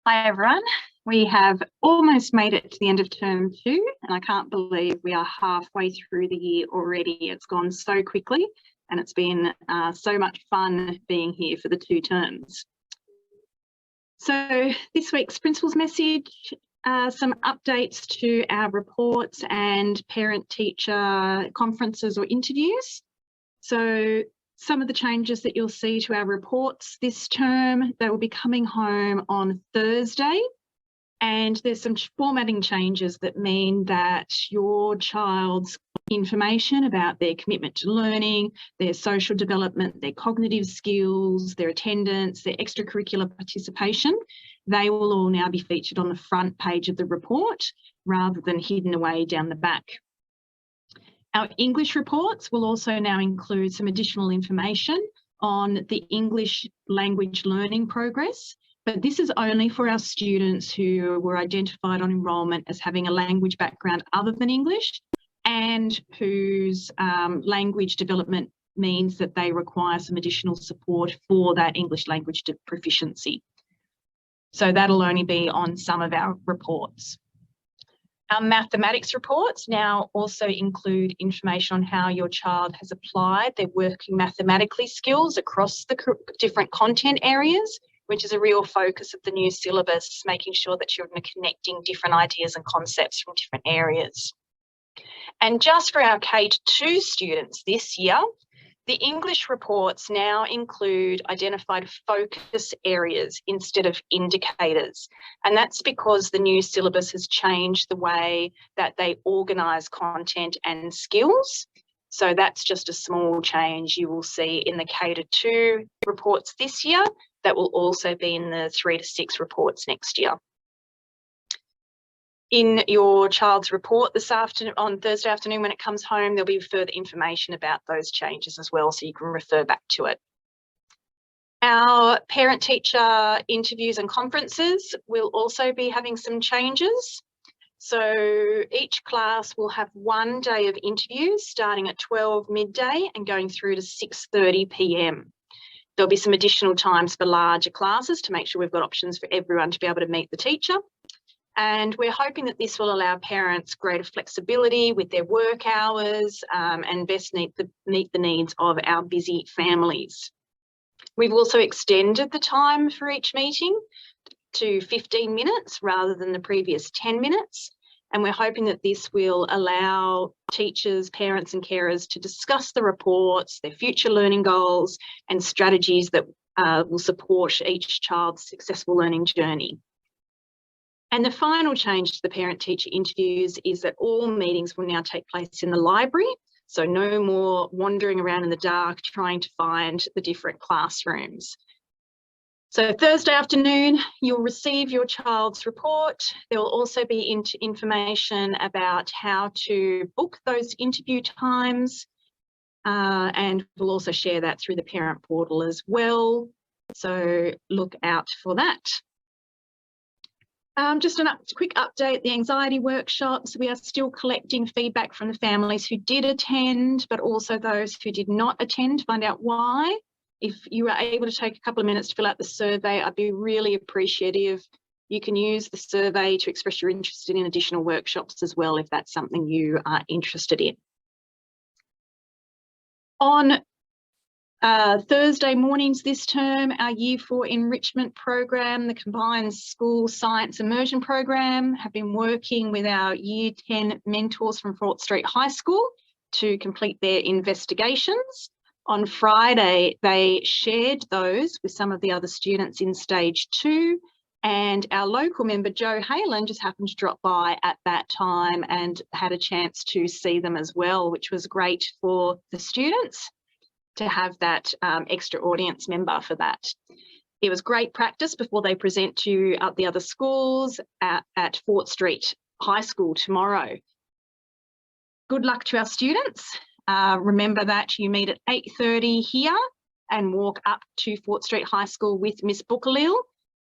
Hi everyone, we have almost made it to the end of term 2 and I can't believe we are halfway through the year already. It's gone so quickly and it's been so much fun being here for the 2 terms. So this week's principal's message, some updates to our reports and parent-teacher conferences or interviews. So some of the changes that you'll see to our reports this term, they will be coming home on Thursday, and there's some formatting changes that mean that your child's information about their commitment to learning, their social development, their cognitive skills, their attendance, their extracurricular participation, they will all now be featured on the front page of the report rather than hidden away down the back. Our English reports will also now include some additional information on the English language learning progress, but this is only for our students who were identified on enrolment as having a language background other than English and whose language development means that they require some additional support for that English language proficiency. So that'll only be on some of our reports. Our mathematics reports now also include information on how your child has applied their working mathematically skills across the different content areas, which is a real focus of the new syllabus, making sure that children are connecting different ideas and concepts from different areas. And just for our K-2 students this year, the English reports now include identified focus areas instead of indicators. And that's because the new syllabus has changed the way that they organise content and skills. So that's just a small change you will see in the K-2 reports this year that will also be in the 3 to 6 reports next year. In your child's report this afternoon, on Thursday afternoon when it comes home, there'll be further information about those changes as well, so you can refer back to it. Our parent-teacher interviews and conferences will also be having some changes. So each class will have 1 day of interviews starting at 12 midday and going through to 6:30 p.m. There'll be some additional times for larger classes to make sure we've got options for everyone to be able to meet the teacher. And we're hoping that this will allow parents greater flexibility with their work hours and best meet the needs of our busy families. We've also extended the time for each meeting to 15 minutes rather than the previous 10 minutes. And we're hoping that this will allow teachers, parents and carers to discuss the reports, their future learning goals and strategies that will support each child's successful learning journey. And the final change to the parent-teacher interviews is that all meetings will now take place in the library, so no more wandering around in the dark trying to find the different classrooms. So Thursday afternoon, you'll receive your child's report. There will also be information about how to book those interview times, and we'll also share that through the parent portal as well. So look out for that. Just a quick update, the anxiety workshops, we are still collecting feedback from the families who did attend, but also those who did not attend, find out why. If you are able to take a couple of minutes to fill out the survey, I'd be really appreciative. You can use the survey to express your interest in additional workshops as well, if that's something you are interested in. On Thursday mornings this term, our Year 4 enrichment program, the Combined School Science Immersion program, have been working with our Year 10 mentors from Fort Street High School to complete their investigations. On Friday, they shared those with some of the other students in stage 2, and our local member, Joe Halen, just happened to drop by at that time and had a chance to see them as well, which was great for the students to have that extra audience member for that. It was great practice before they present to the other schools at Fort Street High School tomorrow. Good luck to our students. Remember that you meet at 8:30 here and walk up to Fort Street High School with Miss Bookalil,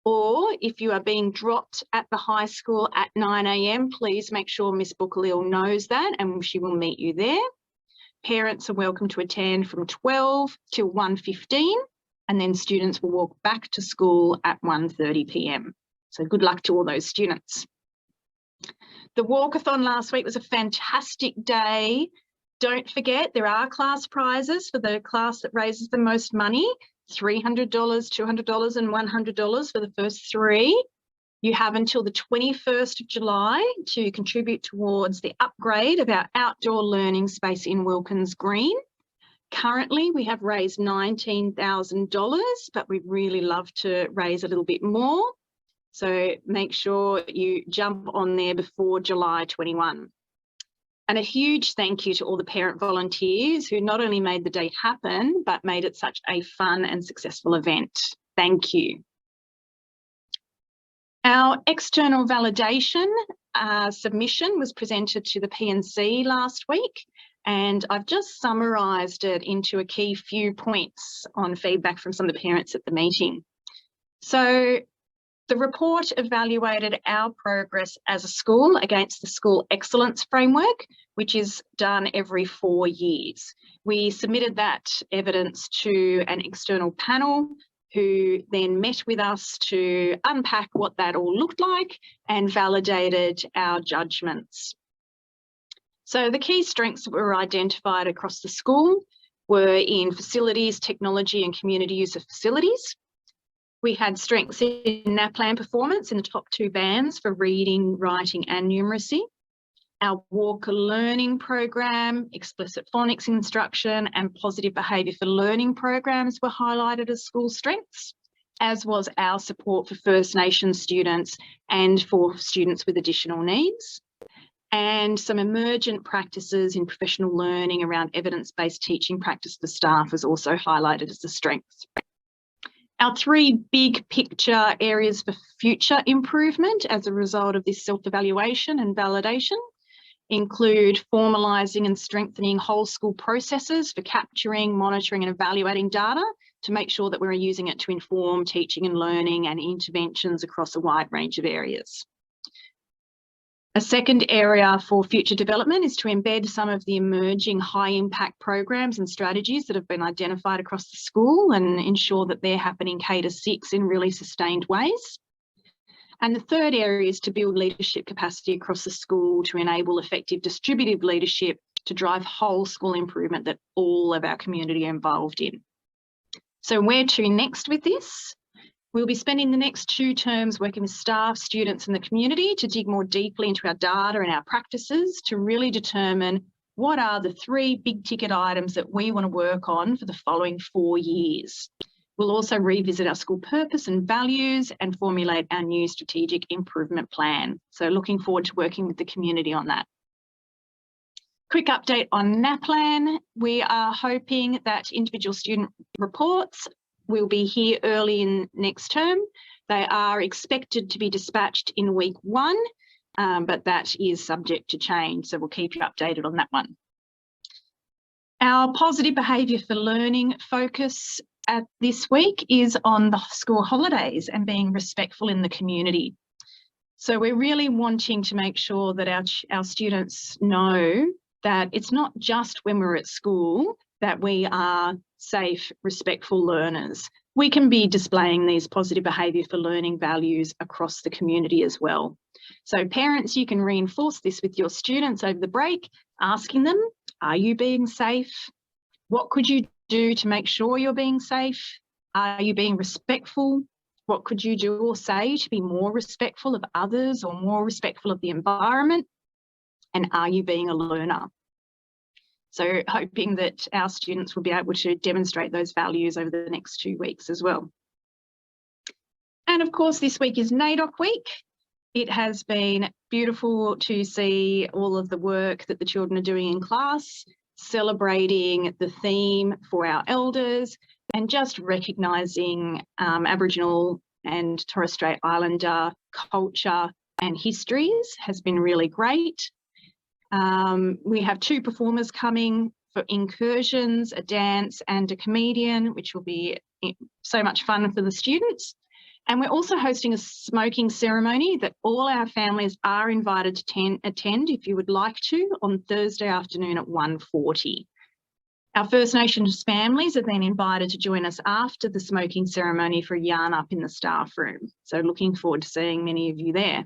or if you are being dropped at the high school at 9 a.m, please make sure Miss Bookalil knows that and she will meet you there. Parents are welcome to attend from 12 till 1:15, and then students will walk back to school at 1:30 p.m. So good luck to all those students. The walkathon last week was a fantastic day. Don't forget, there are class prizes for the class that raises the most money, $300, $200 and $100 for the first 3. You have until the 21st of July to contribute towards the upgrade of our outdoor learning space in Wilkins Green. Currently, we have raised $19,000, but we'd really love to raise a little bit more. So make sure you jump on there before July 21. And a huge thank you to all the parent volunteers who not only made the day happen, but made it such a fun and successful event. Thank you. Our external validation submission was presented to the P&C last week, and I've just summarised it into a key few points on feedback from some of the parents at the meeting. So the report evaluated our progress as a school against the School Excellence Framework, which is done every 4 years. We submitted that evidence to an external panel who then met with us to unpack what that all looked like and validated our judgments. So the key strengths that were identified across the school were in facilities, technology and community use of facilities. We had strengths in NAPLAN performance in the top 2 bands for reading, writing and numeracy. Our Walker Learning program, explicit phonics instruction and positive behaviour for learning programs were highlighted as school strengths, as was our support for First Nations students and for students with additional needs. And some emergent practices in professional learning around evidence-based teaching practice for staff was also highlighted as a strength. Our 3 big picture areas for future improvement as a result of this self-evaluation and validation include formalising and strengthening whole school processes for capturing, monitoring and evaluating data to make sure that we're using it to inform teaching and learning and interventions across a wide range of areas. A second area for future development is to embed some of the emerging high impact programs and strategies that have been identified across the school and ensure that they're happening K-6 in really sustained ways. And the third area is to build leadership capacity across the school to enable effective distributive leadership to drive whole school improvement that all of our community are involved in. So where to next with this? We'll be spending the next 2 terms working with staff, students and the community to dig more deeply into our data and our practices to really determine what are the 3 big ticket items that we want to work on for the following 4 years. We'll also revisit our school purpose and values and formulate our new strategic improvement plan. So looking forward to working with the community on that. Quick update on NAPLAN. We are hoping that individual student reports will be here early in next term. They are expected to be dispatched in week 1, but that is subject to change. So we'll keep you updated on that one. Our positive behaviour for learning focus at this week is on the school holidays and being respectful in the community. So we're really wanting to make sure that our students know that it's not just when we're at school that we are safe, respectful learners. We can be displaying these positive behaviour for learning values across the community as well. So parents, you can reinforce this with your students over the break, asking them, are you being safe? What could you do to make sure you're being safe? Are you being respectful? What could you do or say to be more respectful of others or more respectful of the environment? And are you being a learner? So hoping that our students will be able to demonstrate those values over the next 2 weeks as well. And of course, this week is NAIDOC week. It has been beautiful to see all of the work that the children are doing in class, celebrating the theme for our elders and just recognising Aboriginal and Torres Strait Islander culture and histories has been really great. We have 2 performers coming for incursions, a dance and a comedian, which will be so much fun for the students. And we're also hosting a smoking ceremony that all our families are invited to attend if you would like to on Thursday afternoon at 1:40. Our First Nations families are then invited to join us after the smoking ceremony for a yarn up in the staff room. So looking forward to seeing many of you there.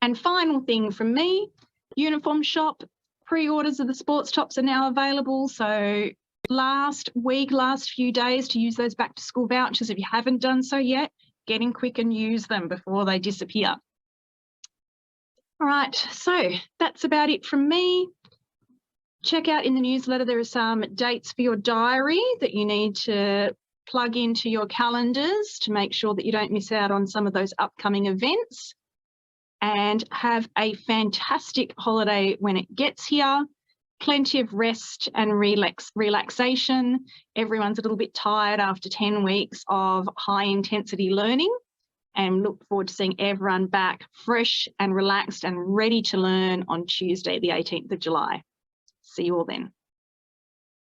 And final thing from me, uniform shop, pre-orders of the sports tops are now available. So last few days to use those back to school vouchers. If you haven't done so yet, get in quick and use them before they disappear. All right, so that's about it from me. Check out in the newsletter, there are some dates for your diary that you need to plug into your calendars to make sure that you don't miss out on some of those upcoming events. And have a fantastic holiday when it gets here. Plenty of rest and relaxation. Everyone's a little bit tired after 10 weeks of high intensity learning, and look forward to seeing everyone back fresh and relaxed and ready to learn on Tuesday, the 18th of July. See you all then.